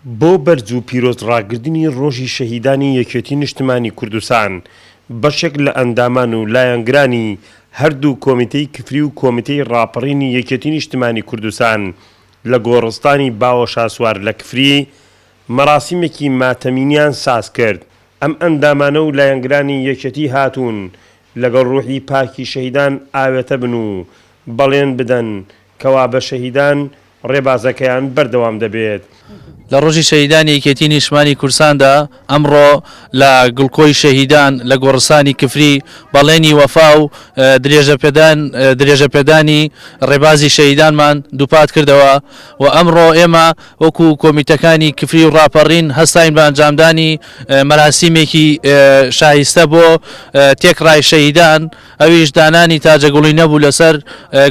بۆ بەرز و پیرۆزڕاگرتنی ڕۆژی شەهیدانی یەکێتی نیشتمانی کوردستان بەشێک لە ئەندامان و لایەنگرانی هەردوو کۆمیتەی کفری و کۆمیتەی ڕاپەڕینی یەکێتی نیشتمانی کوردستان لە گۆڕستانی باوەشا سوار لە کفری مەراسیمێکی ماتەمینیان ساز کرد. ئەم ئەندامانە و لایەنگرانی یەکێتی هاتوون لەگەڵ ڕوحی پاکی شەهیدان ئاوێتە بن و بەڵێن بدەن کەوا بە شەهیدان ڕێبازەکەیان بەردەوام دەبێت. لە ڕۆژی شەهیدانی یەکێتی نیشتمانی کوردستاندا ئەمڕۆ لە گڵکۆی شەهیدان لە گۆڕستانی کفری بەڵێنی وەفا و درێژەپێدانی ڕێبازی شەهیدانمان دووپات کردەوە و ئەمڕۆ ئێمە وەکو کۆمیتەکانی کفری و ڕاپەڕین هەستاین بە ئەنجامدانی مەراسیمێکی شایستە بۆ تێکڕای شەهیدان، ئەویش دانانی تاجەگوڵی نەبوو لەسەر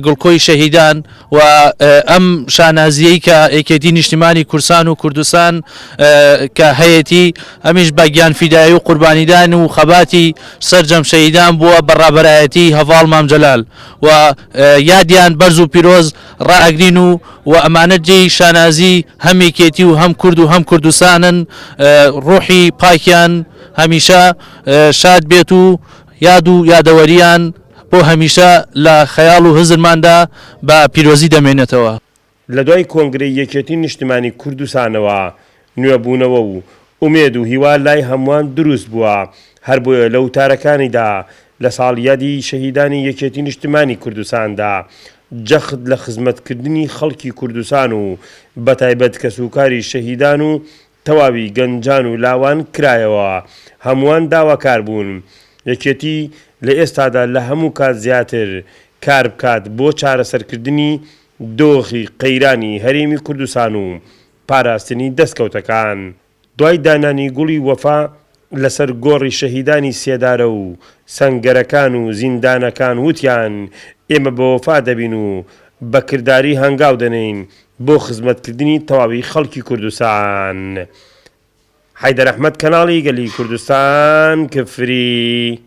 گڵکۆی شەهیدان و ئەم شانازیەی کە یەکێتی نیشتمانی کوردستان و کوردستان کە هەیەی ئەمیش بە گیانفیدایی و قوربانیدان و خەباتی سەرجەم شەهیدان بووە بەڕابەرایەتی هەڤاڵ مامجەلال و یادیان بەرز و پیرۆز ڕائەگرین و ئەمانە جێی شانازی هەم یەکێتی و هەم کورد و هەم کوردستانن. ڕۆحی پاکیان هەمیشە شاد بێت و یاد و یادەوەریان بۆ هەمیشە لە خەیاڵ و هزرماندا بە پیرۆزی دەمێنێتەوە. لە دوای کۆنگرەی یەکێتی نیشتمانی کوردستانەوە نوێبوونەوە و ئومێد و هیوا لای هەمووان دروست بووە، هەر بۆیە لە وتارەکانیدا لە ساڵیادی شەهیدانی یەکێتی نیشتمانی کوردستاندا جەخت لە خزمەتکردنی خەڵکی کوردستان و بەتایبەت کەسوکاری شەهیدان و تەواوی گەنجان و لاوان کرایەوە. هەمووان داواکار بوون یەکێتی لە ئێستادا لە هەموو کات زیاتر کار بکات بۆ چارەسەرکردنی دۆخی قەیرانی هەرێمی کوردستان و پاراستنی دەستکەوتەکان. دوای دانانی گوڵی وەفا لەسەر گۆڕی شەهیدانی سێدارە و سەنگەرەکان و زیندانەکان وتیان ئێمە بە وەفا دەبین و بە کردداری هەنگاو دەنین بۆ خزمەتکردنی تەواوی خەڵکی کوردستان. حەیدەر ئەحمەد، کەناڵی گەلی کوردستان کفری.